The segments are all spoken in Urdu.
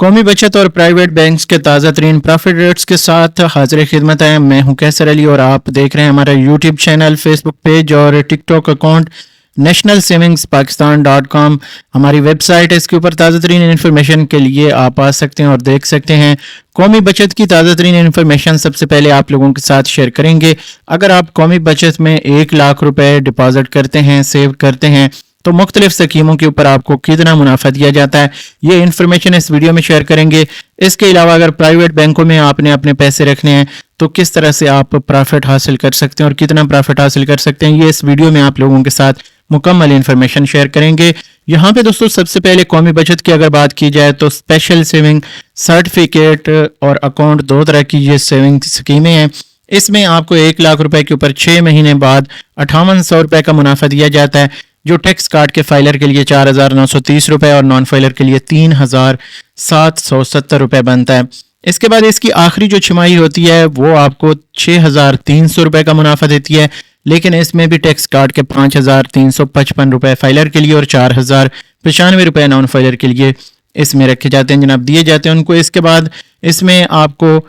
قومی بچت اور پرائیویٹ بینکس کے تازہ ترین پرافٹ ریٹس کے ساتھ حاضر خدمت ہے. میں ہوں کیسر علی اور آپ دیکھ رہے ہیں ہمارا یوٹیوب چینل، فیس بک پیج اور ٹک ٹاک اکاؤنٹ nationalsavingspakistan.com. ہماری ویب سائٹ ہے، اس کے اوپر تازہ ترین انفارمیشن کے لیے آپ آ سکتے ہیں اور دیکھ سکتے ہیں. قومی بچت کی تازہ ترین انفارمیشن سب سے پہلے آپ لوگوں کے ساتھ شیئر کریں گے. اگر آپ قومی بچت میں 1 لاکھ روپے ڈپازٹ کرتے ہیں، سیو کرتے ہیں، تو مختلف سکیموں کے اوپر آپ کو کتنا منافع دیا جاتا ہے، یہ انفارمیشن اس ویڈیو میں شیئر کریں گے. اس کے علاوہ اگر پرائیویٹ بینکوں میں آپ نے اپنے پیسے رکھنے ہیں تو کس طرح سے آپ پرافٹ حاصل کر سکتے ہیں اور کتنا پرافٹ حاصل کر سکتے ہیں، یہ اس ویڈیو میں آپ لوگوں کے ساتھ مکمل انفارمیشن شیئر کریں گے. یہاں پہ دوستو سب سے پہلے قومی بچت کی اگر بات کی جائے تو اسپیشل سیونگ سرٹیفکیٹ اور اکاؤنٹ، دو طرح کی یہ سیونگ اسکیمیں ہیں. اس میں آپ کو 1 لاکھ روپے کے اوپر 6 مہینے بعد 5800 روپے کا منافع دیا جاتا ہے، جو ٹیکس کارڈ کے فائلر کے لیے 4930 روپے اور نان فائلر کے لیے 3770 روپے بنتا ہے. اس کے بعد اس کی آخری جو چھماہی ہوتی ہے وہ آپ کو 6300 روپے کا منافع دیتی ہے، لیکن اس میں بھی ٹیکس کارڈ کے 5355 روپے فائلر کے لیے اور 4095 روپے نان فائلر کے لیے اس میں رکھے جاتے ہیں، جناب دیے جاتے ہیں ان کو. اس کے بعد اس میں آپ کو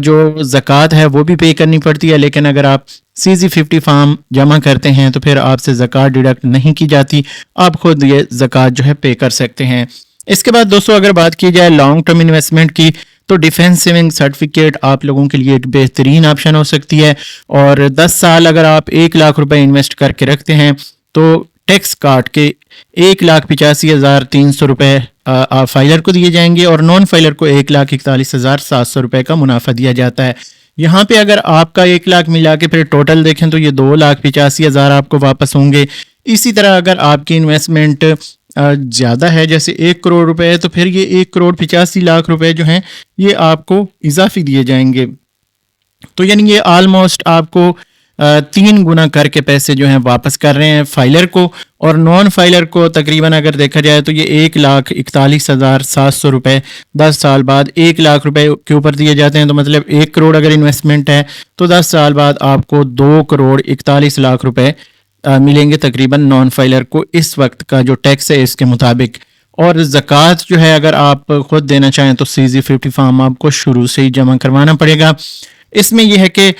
جو زکوٰۃ ہے وہ بھی پے کرنی پڑتی ہے، لیکن اگر آپ CZ50 فارم جمع کرتے ہیں تو پھر آپ سے زکوٰۃ ڈیڈکٹ نہیں کی جاتی، آپ خود یہ زکوٰۃ جو ہے پے کر سکتے ہیں. اس کے بعد دوستو اگر بات کی جائے لانگ ٹرم انویسٹمنٹ کی تو ڈیفینس سیونگ سرٹیفکیٹ آپ لوگوں کے لیے ایک بہترین آپشن ہو سکتی ہے. اور 10 سال اگر آپ 1 لاکھ روپے انویسٹ کر کے رکھتے ہیں تو ٹیکس کاٹ کے 1,85,300 روپے فائلر کو دیے جائیں گے اور نان فائلر کو 1,41,700 روپے کا منافع دیا جاتا ہے. یہاں پہ اگر آپ کا 1 لاکھ ملا کے پھر ٹوٹل دیکھیں تو یہ 2,85,000 آپ کو واپس ہوں گے. اسی طرح اگر آپ کی انویسٹمنٹ زیادہ ہے، جیسے 1 کروڑ روپے ہے، تو پھر یہ 1,85,00,000 روپے جو ہیں یہ آپ کو اضافی دیے جائیں گے. تو یعنی یہ آلموسٹ آپ کو 3 گنا کر کے پیسے جو ہیں واپس کر رہے ہیں فائلر کو، اور نان فائلر کو تقریباً اگر دیکھا جائے تو یہ 1,41,700 روپے 10 سال بعد 1 لاکھ روپے کے اوپر دیے جاتے ہیں. تو مطلب 1 کروڑ اگر انویسٹمنٹ ہے تو 10 سال بعد آپ کو 2,41,00,000 روپے ملیں گے تقریباً نان فائلر کو اس وقت کا جو ٹیکس ہے اس کے مطابق. اور زکوٰۃ جو ہے اگر آپ خود دینا چاہیں تو CZ50 فارم آپ کو شروع سے ہی جمع کروانا پڑے گا. اس میں یہ ہے کہ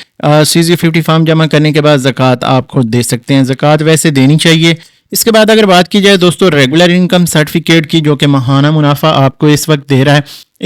CZ50 فارم جمع کرنے کے بعد زکوٰۃ آپ خود دے سکتے ہیں، زکوٰۃ ویسے دینی چاہیے. اس کے بعد اگر بات کی جائے دوستو ریگولر انکم سرٹیفکیٹ کی، جو کہ ماہانہ منافع آپ کو اس وقت دے رہا ہے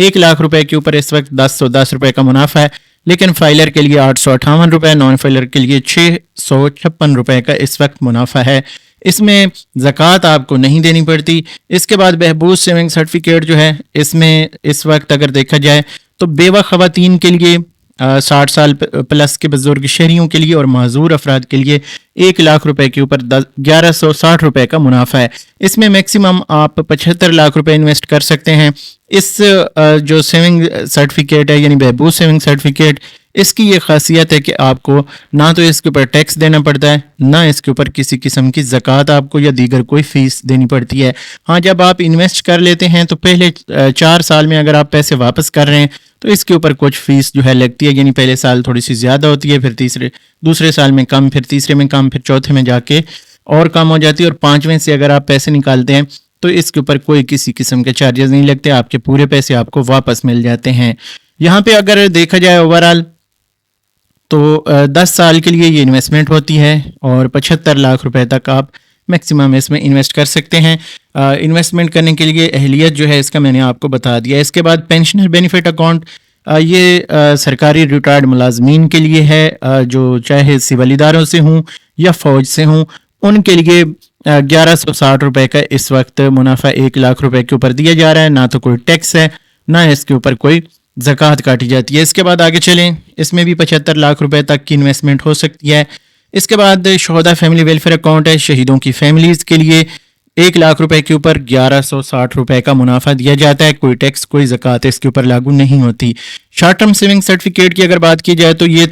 1 لاکھ روپے کے اوپر اس وقت 1010 روپے کا منافع ہے، لیکن فائلر کے لیے 858 روپے، نان فائلر کے لیے 656 روپے کا اس وقت منافع ہے. اس میں زکوٰۃ آپ کو نہیں دینی پڑتی. اس کے بعد بہبود سیونگ سرٹیفکیٹ جو ہے اس میں اس وقت اگر دیکھا جائے تو بیوہ خواتین کے لیے 60 سال پلس کے بزرگ شہریوں کے لیے اور معذور افراد کے لیے 1 لاکھ روپے کے اوپر 1160 روپے کا منافع ہے. اس میں میکسیمم آپ 75 لاکھ روپے انویسٹ کر سکتے ہیں. اس جو سیونگ سرٹیفکیٹ ہے یعنی بہبود سیونگ سرٹیفکیٹ، اس کی یہ خاصیت ہے کہ آپ کو نہ تو اس کے اوپر ٹیکس دینا پڑتا ہے، نہ اس کے اوپر کسی قسم کی زکوٰۃ آپ کو یا دیگر کوئی فیس دینی پڑتی ہے. ہاں جب آپ انویسٹ کر لیتے ہیں تو پہلے 4 سال میں اگر آپ پیسے واپس کر رہے ہیں تو اس کے اوپر کچھ فیس جو ہے لگتی ہے، یعنی پہلے سال تھوڑی سی زیادہ ہوتی ہے، پھر دوسرے سال میں کم، پھر تیسرے میں کم، پھر چوتھے میں جا کے اور کم ہو جاتی ہے، اور 5ویں سے اگر آپ پیسے نکالتے ہیں تو اس کے اوپر کوئی کسی قسم کے چارجز نہیں لگتے، آپ کے پورے پیسے آپ کو واپس مل جاتے ہیں. یہاں پہ اگر دیکھا جائے اوورآل تو 10 سال کے لیے یہ انویسٹمنٹ ہوتی ہے اور 75 لاکھ روپے تک آپ میکسیمم اس میں انویسٹ کر سکتے ہیں. انویسٹمنٹ کرنے کے لیے اہلیت جو ہے اس کا میں نے آپ کو بتا دیا. اس کے بعد پینشنر بینیفٹ اکاؤنٹ، یہ سرکاری ریٹائرڈ ملازمین کے لیے ہے، جو چاہے سول اداروں سے ہوں یا فوج سے ہوں، ان کے لیے 1160 روپے کا اس وقت منافع 1 لاکھ روپے کے اوپر دیا جا رہا ہے. نہ تو کوئی ٹیکس ہے، نہ اس کے اوپر کوئی زکوٰۃ کاٹی جاتی ہے. اس کے بعد آگے چلیں، اس میں بھی 75 لاکھ روپے تک کی انویسٹمنٹ ہو سکتی ہے. اس کے بعد شہداء فیملی ویلفیئر اکاؤنٹ ہے، شہیدوں کی فیملیز کے لیے 1 لاکھ روپے کے اوپر 1160 روپے کا منافع دیا جاتا ہے، کوئی ٹیکس کوئی زکوٰۃ اس کے اوپر لاگو نہیں ہوتی. شارٹ ٹرم سیونگ سرٹیفکیٹ کی اگر بات کی جائے تو یہ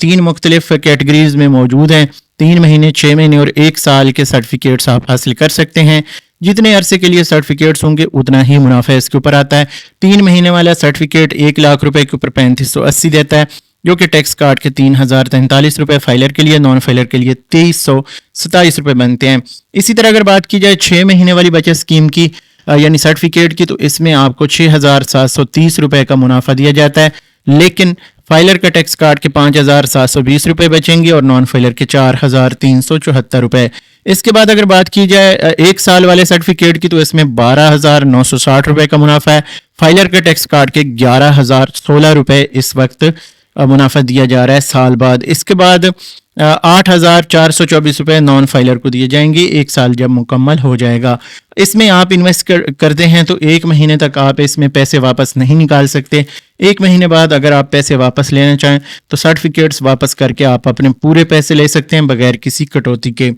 3 مختلف کیٹیگریز میں موجود ہیں. 3 مہینے، 6 مہینے اور 1 سال کے سرٹیفکیٹس آپ حاصل کر سکتے ہیں. جتنے عرصے کے لیے سرٹیفکیٹس ہوں گے اتنا ہی منافع اس کے اوپر آتا ہے. 3 مہینے والا سرٹیفکیٹ 1 لاکھ روپے کے اوپر 3580 دیتا ہے، جو کہ ٹیکس کاٹ کے 3043 روپے فائلر کے لیے، نان فائلر کے لیے 2327 روپے بنتے ہیں. اسی طرح اگر بات کی جائے 6 مہینے والی بچت اسکیم کی یعنی سرٹیفکیٹ کی، تو اس میں آپ کو 6,730 روپے کا منافع دیا جاتا ہے، لیکن فائلر کا ٹیکس کاٹ کے 5,720 روپے بچیں گے اور نان فائلر کے 4,374 روپے۔ اس کے بعد اگر بات کی جائے ایک سال والے سرٹیفکیٹ کی، تو اس میں 12,960 روپے کا منافع ہے، فائلر کا ٹیکس کاٹ کے 11,016 روپے اس وقت منافع دیا جا رہا ہے سال بعد۔ اس کے بعد 8,424 روپے نان فائلر کو دیے جائیں گے ایک سال جب مکمل ہو جائے گا۔ اس میں آپ انویسٹ کرتے ہیں تو ایک مہینے تک آپ اس میں پیسے واپس نہیں نکال سکتے، ایک مہینے بعد اگر آپ پیسے واپس لینا چاہیں تو سرٹیفکیٹس واپس کر کے آپ اپنے پورے پیسے لے سکتے ہیں بغیر کسی کٹوتی کے۔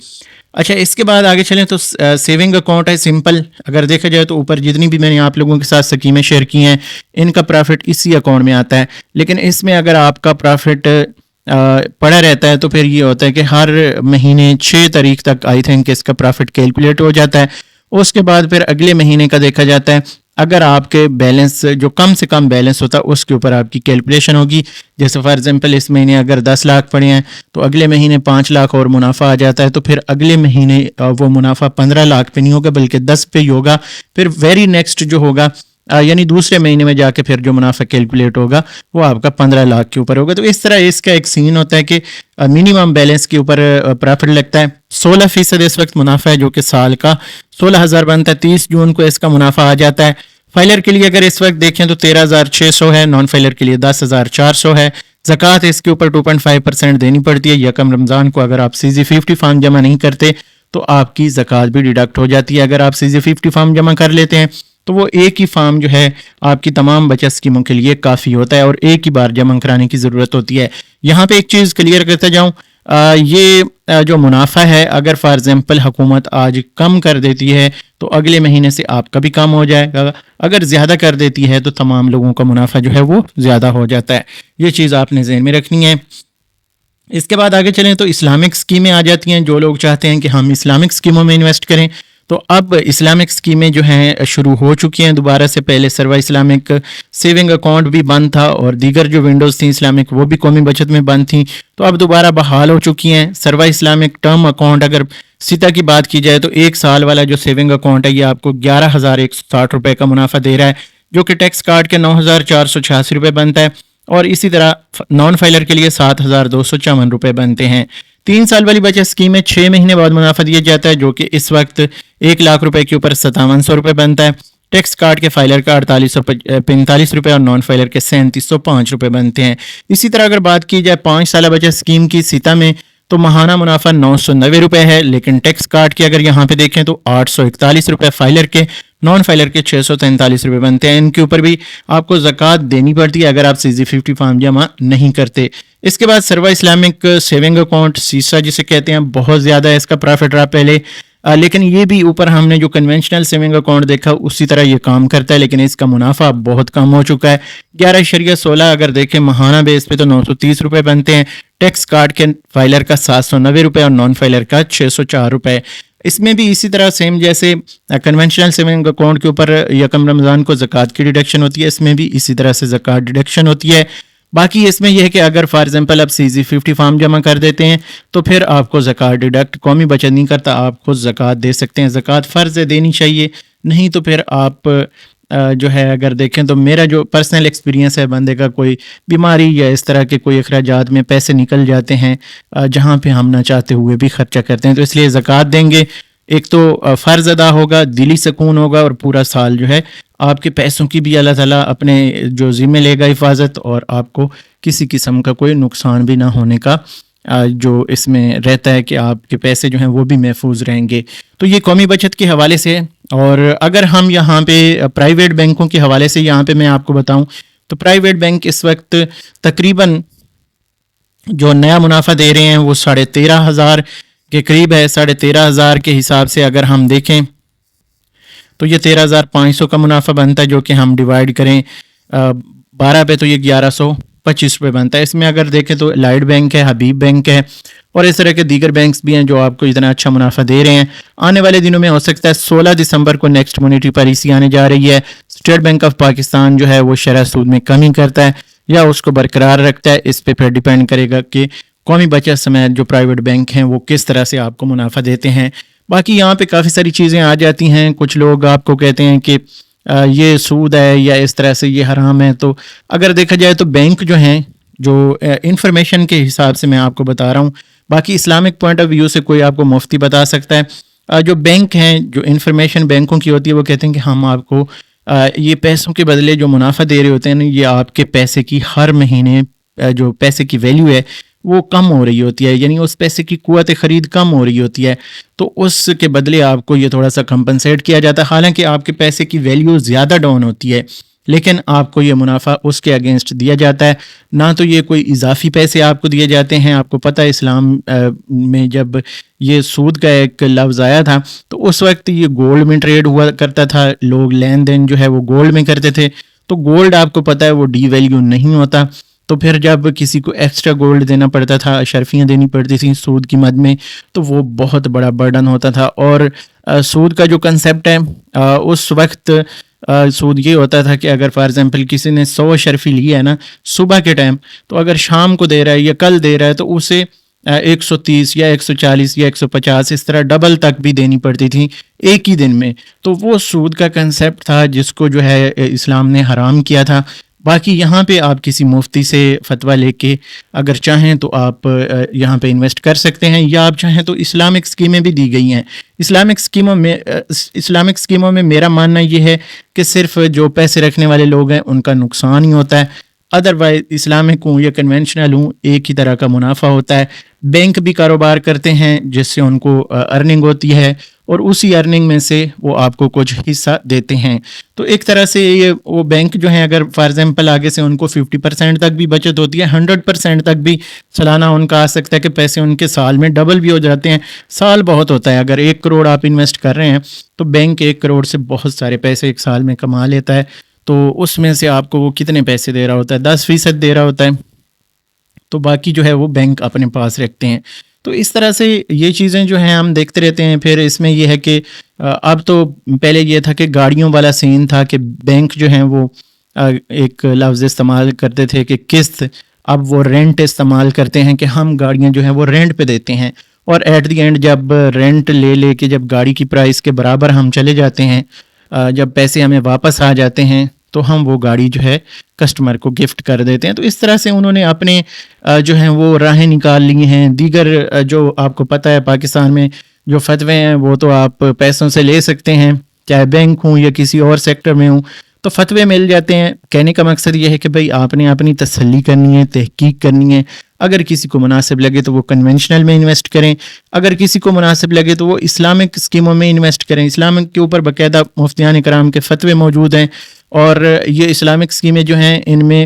اچھا، اس کے بعد آگے چلیں تو سیونگ اکاؤنٹ ہے سمپل، اگر دیکھا جائے تو اوپر جتنی بھی میں نے آپ لوگوں کے ساتھ اسکیمیں شیئر کی ہیں ان کا پرافٹ اسی اکاؤنٹ میں آتا ہے، لیکن اس میں اگر آپ کا پرافٹ پڑا رہتا ہے تو پھر یہ ہوتا ہے کہ ہر مہینے 6 تاریخ تک آئی تھنک اس کا پرافٹ کیلکولیٹ ہو جاتا ہے، اس کے بعد پھر اگلے مہینے کا دیکھا جاتا ہے، اگر آپ کے بیلنس جو کم سے کم بیلنس ہوتا ہے اس کے اوپر آپ کی کیلکولیشن ہوگی، جیسے فار ایگزامپل اس مہینے اگر 10 لاکھ پڑے ہیں تو اگلے مہینے 5 لاکھ اور منافع آ جاتا ہے، تو پھر اگلے مہینے وہ منافع 15 لاکھ پہ نہیں ہوگا بلکہ 10 پہ ہی ہوگا، پھر ویری نیکسٹ جو ہوگا یعنی دوسرے مہینے میں جا کے پھر جو منافع کیلکولیٹ ہوگا وہ آپ کا 15 لاکھ کے اوپر ہوگا۔ تو اس طرح اس کا ایک سین ہوتا ہے کہ منیمم بیلنس کے اوپر پرافٹ لگتا ہے۔ 16% اس وقت منافع ہے جو کہ سال کا 16,000 بنتا ہے، 30 جون کو اس کا منافع آ جاتا ہے۔ فائلر کے لیے اگر اس وقت دیکھیں تو 13,600 ہے، نان فائلر کے لیے 10,400 ہے۔ زکوٰۃ اس کے اوپر 2.5% دینی پڑتی ہے، یکم رمضان کو اگر آپ CZ50 فارم جمع نہیں کرتے تو آپ کی زکوٰۃ بھی ڈیڈکٹ ہو جاتی ہے۔ اگر آپ CZ50 فارم جمع کر لیتے ہیں تو وہ ایک ہی فارم جو ہے آپ کی تمام بچت اسکیموں کے لیے کافی ہوتا ہے اور ایک ہی بار جمع کرانے کی ضرورت ہوتی ہے۔ یہاں پہ ایک چیز کلیئر کرتا جاؤں، یہ جو منافع ہے اگر فار ایگزامپل حکومت آج کم کر دیتی ہے تو اگلے مہینے سے آپ کا بھی کم ہو جائے گا، اگر زیادہ کر دیتی ہے تو تمام لوگوں کا منافع جو ہے وہ زیادہ ہو جاتا ہے۔ یہ چیز آپ نے ذہن میں رکھنی ہے۔ اس کے بعد آگے چلیں تو اسلامک اسکیمیں آ جاتی ہیں، جو لوگ چاہتے ہیں کہ ہم اسلامک اسکیموں میں انویسٹ کریں تو اب اسلامک اسکیمیں جو ہیں شروع ہو چکی ہیں دوبارہ سے۔ پہلے سروا اسلامک سیونگ اکاؤنٹ بھی بند تھا اور دیگر جو ونڈوز تھیں اسلامک وہ بھی قومی بچت میں بند تھیں، تو اب دوبارہ بحال ہو چکی ہیں۔ سروا اسلامک ٹرم اکاؤنٹ اگر سیتا کی بات کی جائے تو ایک سال والا جو سیونگ اکاؤنٹ ہے یہ آپ کو 11,160 روپے کا منافع دے رہا ہے، جو کہ ٹیکس کاٹ کے 9,486 روپے بنتا ہے، اور اسی طرح نان فائلر کے لیے 7,254 روپے بنتے ہیں۔ 3 سال والی بچت اسکیم میں 6 مہینے بعد منافع دیا جاتا ہے، جو کہ اس وقت 1 لاکھ روپے کے اوپر 5700 روپے بنتا ہے، ٹیکس کاٹ کے فائلر کا 4845 روپے اور نان فائلر کے 3705 روپے بنتے ہیں۔ اسی طرح اگر بات کی جائے 5 سالہ بچت اسکیم کی سیتا میں تو ماہانہ منافع 990 روپے ہے، لیکن ٹیکس کاٹ کے اگر یہاں پہ دیکھیں تو 841 روپے فائلر کے، نان فائلر کے 643 روپے بنتے ہیں۔ ان کے اوپر بھی آپ کو زکوٰۃ دینی پڑتی ہے اگر آپ CZ50 فارم جمع نہیں کرتے۔ اس کے بعد سروا اسلامک سیونگ اکاؤنٹ سیسا جسے کہتے ہیں، بہت زیادہ ہے اس کا پرافٹ رہا پہلے، لیکن یہ بھی اوپر ہم نے جو کنونشنل سیونگ اکاؤنٹ دیکھا اسی طرح یہ کام کرتا ہے، لیکن اس کا منافع بہت کم ہو چکا ہے۔ 11.16 اگر دیکھیں ماہانہ بیس پہ تو 930 روپے بنتے ہیں، ٹیکس کاٹ کے فائلر کا 790 روپے اور نان فائلر کا 604 روپے۔ اس میں بھی اسی طرح سیم جیسے کنونشنل سیونگ اکاؤنٹ کے اوپر یکم رمضان کو زکوٰۃ کی ڈیڈکشن ہوتی ہے، اس میں بھی اسی طرح سے زکوٰۃ ڈیڈکشن ہوتی ہے۔ باقی اس میں یہ ہے کہ اگر فار ایگزامپل آپ CZ50 فارم جمع کر دیتے ہیں تو پھر آپ کو زکوٰۃ ڈیڈکٹ قومی بچت نہیں کرتا، آپ خود زکوٰۃ دے سکتے ہیں۔ زکوٰۃ فرض ہے، دینی چاہیے، نہیں تو پھر آپ جو ہے اگر دیکھیں تو میرا جو پرسنل ایکسپیرینس ہے، بندے کا کوئی بیماری یا اس طرح کے کوئی اخراجات میں پیسے نکل جاتے ہیں جہاں پہ ہم نہ چاہتے ہوئے بھی خرچہ کرتے ہیں، تو اس لیے زکوٰۃ دیں گے، ایک تو فرض ادا ہوگا، دلی سکون ہوگا، اور پورا سال جو ہے آپ کے پیسوں کی بھی اللہ تعالیٰ اپنے جو ذمہ لے گا حفاظت، اور آپ کو کسی قسم کا کوئی نقصان بھی نہ ہونے کا جو اس میں رہتا ہے کہ آپ کے پیسے جو ہیں وہ بھی محفوظ رہیں گے۔ تو یہ قومی بچت کے حوالے سے ہے۔ اور اگر ہم یہاں پہ پرائیویٹ بینکوں کے حوالے سے یہاں پہ میں آپ کو بتاؤں تو پرائیویٹ بینک اس وقت تقریباً جو نیا منافع دے رہے ہیں وہ 13,500 کے قریب ہے۔ 13,500 کے حساب سے اگر ہم دیکھیں تو یہ 13,500 کا منافع بنتا ہے، جو کہ ہم ڈیوائڈ کریں 12 پہ تو یہ 1,125 روپے بنتا ہے۔ اس میں اگر دیکھیں تو لائٹ بینک ہے، حبیب بینک ہے، اور اس طرح کے دیگر بینکس بھی ہیں جو آپ کو اتنا اچھا منافع دے رہے ہیں۔ آنے والے دنوں میں ہو سکتا ہے 16 دسمبر کو نیکسٹ مونیٹری پالیسی آنے جا رہی ہے، اسٹیٹ بینک آف پاکستان جو ہے وہ شرح سود میں کمی کرتا ہے یا اس کو برقرار رکھتا ہے، اس پہ پھر ڈیپینڈ کرے گا کہ قومی بچت سمیت جو پرائیویٹ بینک ہیں وہ کس طرح سے آپ کو منافع دیتے ہیں۔ باقی یہاں پہ کافی ساری چیزیں آ جاتی ہیں. کچھ لوگ آپ کو کہتے ہیں کہ یہ سود ہے یا اس طرح سے یہ حرام ہے. تو اگر دیکھا جائے تو بینک جو ہیں, جو انفارمیشن کے حساب سے میں آپ کو بتا رہا ہوں, باقی اسلامک پوائنٹ آف ویو سے کوئی آپ کو مفتی بتا سکتا ہے. جو بینک ہیں, جو انفارمیشن بینکوں کی ہوتی ہے, وہ کہتے ہیں کہ ہم آپ کو یہ پیسوں کے بدلے جو منافع دے رہے ہوتے ہیں نا, یہ آپ کے پیسے کی ہر مہینے جو پیسے کی ویلیو ہے وہ کم ہو رہی ہوتی ہے, یعنی اس پیسے کی قوت خرید کم ہو رہی ہوتی ہے. تو اس کے بدلے آپ کو یہ تھوڑا سا کمپنسیٹ کیا جاتا ہے, حالانکہ آپ کے پیسے کی ویلیو زیادہ ڈاؤن ہوتی ہے, لیکن آپ کو یہ منافع اس کے اگینسٹ دیا جاتا ہے. نہ تو یہ کوئی اضافی پیسے آپ کو دیے جاتے ہیں. آپ کو پتہ ہے اسلام میں جب یہ سود کا ایک لفظ آیا تھا تو اس وقت یہ گولڈ میں ٹریڈ ہوا کرتا تھا, لوگ لین دین جو ہے وہ گولڈ میں کرتے تھے. تو گولڈ آپ کو پتہ ہے وہ ڈی ویلیو نہیں ہوتا, تو پھر جب کسی کو ایکسٹرا گولڈ دینا پڑتا تھا, اشرفیاں دینی پڑتی تھیں سود کی مد میں, تو وہ بہت بڑا برڈن ہوتا تھا. اور سود کا جو کنسیپٹ ہے اس وقت سود یہ ہوتا تھا کہ اگر فار ایگزامپل کسی نے 100 اشرفی لی ہے نا صبح کے ٹائم, تو اگر شام کو دے رہا ہے یا کل دے رہا ہے تو اسے 130 یا 140 یا 150 اس طرح ڈبل تک بھی دینی پڑتی تھی ایک ہی دن میں. تو وہ سود کا کنسیپٹ تھا جس کو جو ہے اسلام نے حرام کیا تھا. باقی یہاں پہ آپ کسی مفتی سے فتویٰ لے کے اگر چاہیں تو آپ یہاں پہ انویسٹ کر سکتے ہیں, یا آپ چاہیں تو اسلامک اسکیمیں بھی دی گئی ہیں. اسلامک اسکیموں میں میرا ماننا یہ ہے کہ صرف جو پیسے رکھنے والے لوگ ہیں ان کا نقصان ہی ہوتا ہے, ادروائز اسلامک ہوں یا کنونشنل ہوں ایک ہی طرح کا منافع ہوتا ہے. بینک بھی کاروبار کرتے ہیں جس سے ان کو ارننگ ہوتی ہے, اور اسی ارننگ میں سے وہ آپ کو کچھ حصہ دیتے ہیں. تو ایک طرح سے یہ وہ بینک جو ہیں اگر فار ایگزامپل آگے سے ان کو 50% تک بھی بچت ہوتی ہے, 100% تک بھی سالانہ ان کا آ سکتا ہے کہ پیسے ان کے سال میں ڈبل بھی ہو جاتے ہیں. سال بہت ہوتا ہے, اگر 1 کروڑ آپ انویسٹ کر رہے ہیں تو بینک 1 کروڑ سے بہت سارے پیسے ایک سال میں کما لیتا ہے. تو اس میں سے آپ کو وہ کتنے پیسے دے رہا ہوتا ہے, 10% دے رہا ہوتا ہے, تو باقی جو ہے وہ بینک اپنے پاس رکھتے ہیں. تو اس طرح سے یہ چیزیں جو ہیں ہم دیکھتے رہتے ہیں. پھر اس میں یہ ہے کہ اب تو پہلے یہ تھا کہ گاڑیوں والا سین تھا کہ بینک جو ہیں وہ ایک لفظ استعمال کرتے تھے کہ قسط, اب وہ رینٹ استعمال کرتے ہیں کہ ہم گاڑیاں جو ہیں وہ رینٹ پہ دیتے ہیں, اور ایٹ دی اینڈ جب رینٹ لے کے جب گاڑی کی پرائس کے برابر ہم چلے جاتے ہیں, جب پیسے ہمیں واپس آ جاتے ہیں تو ہم وہ گاڑی جو ہے کسٹمر کو گفٹ کر دیتے ہیں. تو اس طرح سے انہوں نے اپنے جو ہیں وہ راہیں نکال لی ہیں. دیگر جو آپ کو پتہ ہے پاکستان میں جو فتوے ہیں وہ تو آپ پیسوں سے لے سکتے ہیں, چاہے بینک ہوں یا کسی اور سیکٹر میں ہوں, تو فتوے مل جاتے ہیں. کہنے کا مقصد یہ ہے کہ بھئی آپ نے اپنی تسلی کرنی ہے, تحقیق کرنی ہے. اگر کسی کو مناسب لگے تو وہ کنونشنل میں انویسٹ کریں, اگر کسی کو مناسب لگے تو وہ اسلامک اسکیموں میں انویسٹ کریں. اسلامک کے اوپر باقاعدہ مفتیان کرام کے فتوے موجود ہیں, اور یہ اسلامک اسکیمیں جو ہیں ان میں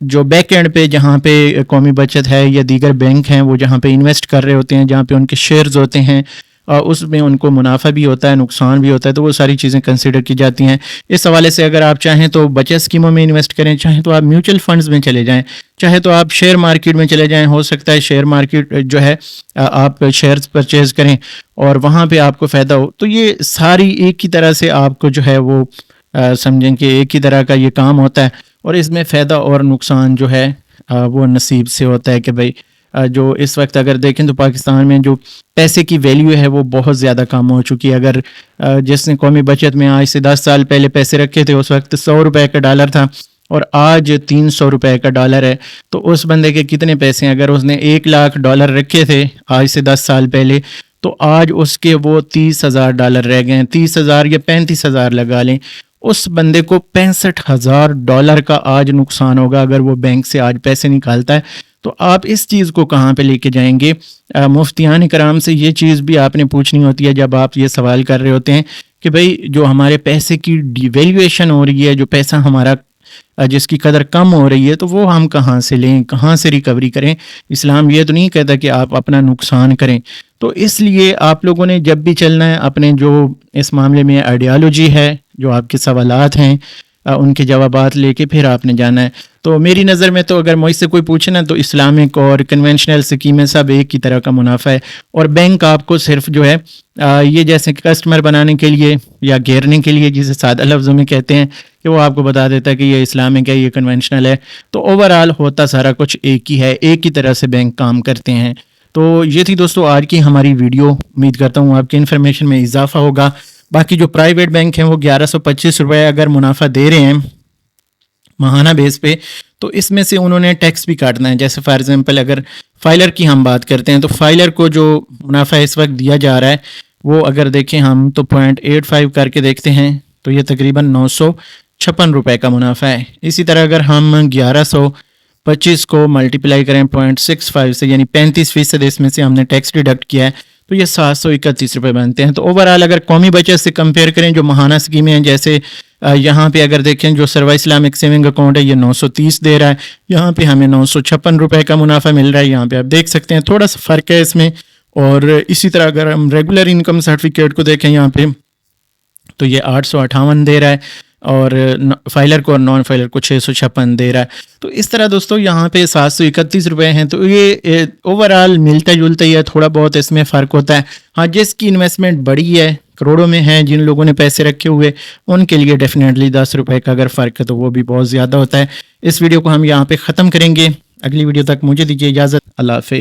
جو بیک اینڈ پہ جہاں پہ قومی بچت ہے یا دیگر بینک ہیں وہ جہاں پہ انویسٹ کر رہے ہوتے ہیں, جہاں پہ ان کے شیئرز ہوتے ہیں, اس میں ان کو منافع بھی ہوتا ہے, نقصان بھی ہوتا ہے, تو وہ ساری چیزیں کنسیڈر کی جاتی ہیں. اس حوالے سے اگر آپ چاہیں تو بچت اسکیموں میں انویسٹ کریں, چاہیں تو آپ میوچل فنڈز میں چلے جائیں, چاہے تو آپ شیئر مارکیٹ میں چلے جائیں. ہو سکتا ہے شیئر مارکیٹ جو ہے آپ شیئرز پرچیز کریں اور وہاں پہ آپ کو فائدہ ہو. تو یہ ساری ایک ہی طرح سے آپ کو جو ہے وہ سمجھیں کہ ایک ہی طرح کا یہ کام ہوتا ہے, اور اس میں فائدہ اور نقصان جو ہے وہ نصیب سے ہوتا ہے. کہ بھئی جو اس وقت اگر دیکھیں تو پاکستان میں جو پیسے کی ویلیو ہے وہ بہت زیادہ کم ہو چکی ہے. اگر جس نے قومی بچت میں آج سے 10 سال پہلے پیسے رکھے تھے اس وقت 100 روپے کا ڈالر تھا, اور آج 300 روپے کا ڈالر ہے, تو اس بندے کے کتنے پیسے ہیں؟ اگر اس نے 1 لاکھ ڈالر رکھے تھے آج سے 10 سال پہلے, تو آج اس کے وہ 30,000 ڈالر رہ گئے ہیں. 30,000 یا 35,000 لگا لیں, اس بندے کو 65,000 ڈالر کا آج نقصان ہوگا اگر وہ بینک سے آج پیسے نکالتا ہے. تو آپ اس چیز کو کہاں پہ لے کے جائیں گے؟ مفتیان کرام سے یہ چیز بھی آپ نے پوچھنی ہوتی ہے جب آپ یہ سوال کر رہے ہوتے ہیں کہ بھئی جو ہمارے پیسے کی ڈی ویلیویشن ہو رہی ہے, جو پیسہ ہمارا جس کی قدر کم ہو رہی ہے, تو وہ ہم کہاں سے لیں, کہاں سے ریکوری کریں؟ اسلام یہ تو نہیں کہتا کہ آپ اپنا نقصان کریں. تو اس لیے آپ لوگوں نے جب بھی چلنا ہے اپنے جو اس معاملے میں آئیڈیالوجی ہے, جو آپ کے سوالات ہیں, ان کے جوابات لے کے پھر آپ نے جانا ہے. تو میری نظر میں تو اگر مجھ سے کوئی پوچھے نا تو اسلامک اور کنونشنل اسکیمیں سب ایک ہی طرح کا منافع ہے, اور بینک آپ کو صرف جو ہے یہ جیسے کسٹمر بنانے کے لیے یا گھیرنے کے لیے, جسے سادہ لفظوں میں کہتے ہیں, کہ وہ آپ کو بتا دیتا ہے کہ یہ اسلامک ہے, یہ کنونشنل ہے. تو اوور آل ہوتا سارا کچھ ایک ہی ہے, ایک ہی طرح سے بینک کام کرتے ہیں. تو یہ تھی دوستوں آج کی ہماری ویڈیو. امید کرتا ہوں آپ کی انفارمیشن میں اضافہ ہوگا. باقی جو پرائیویٹ بینک ہیں وہ 1125 روپے اگر منافع دے رہے ہیں ماہانہ بیس پہ, تو اس میں سے انہوں نے ٹیکس بھی کاٹنا ہے. جیسے فار ایگزامپل اگر فائلر کی ہم بات کرتے ہیں تو فائلر کو جو منافع اس وقت دیا جا رہا ہے وہ اگر دیکھیں ہم تو 0.85 کر کے دیکھتے ہیں تو یہ تقریباً 956 روپے کا منافع ہے. اسی طرح اگر ہم 1125 کو ملٹیپلائی کریں 0.65 سے, یعنی 35% اس میں سے ہم نے ٹیکس ڈیڈکٹ کیا ہے, تو یہ 731 روپے بنتے ہیں. تو اوورآل اگر قومی بچت سے کمپیئر کریں جو ماہانہ اسکیمیں ہیں, جیسے یہاں پہ اگر دیکھیں جو سروا اسلامک سیونگ اکاؤنٹ ہے یہ 930 دے رہا ہے, یہاں پہ ہمیں 956 روپے کا منافع مل رہا ہے. یہاں پہ آپ دیکھ سکتے ہیں تھوڑا سا فرق ہے اس میں. اور اسی طرح اگر ہم ریگولر انکم سرٹیفکیٹ کو دیکھیں یہاں پہ تو یہ 858 دے رہا ہے, اور فائلر کو اور نان فائلر کو 656 دے رہا ہے. تو اس طرح دوستوں یہاں پہ 731 روپے ہیں. تو یہ اوورآل ملتا جلتا ہی ہے, تھوڑا بہت اس میں فرق ہوتا ہے. ہاں جس کی انویسٹمنٹ بڑی ہے کروڑوں میں ہیں, جن لوگوں نے پیسے رکھے ہوئے, ان کے لیے ڈیفینیٹلی 10 روپے کا اگر فرق ہے تو وہ بھی بہت زیادہ ہوتا ہے. اس ویڈیو کو ہم یہاں پہ ختم کریں گے. اگلی ویڈیو تک مجھے دیجیے اجازت. اللہ حافظ.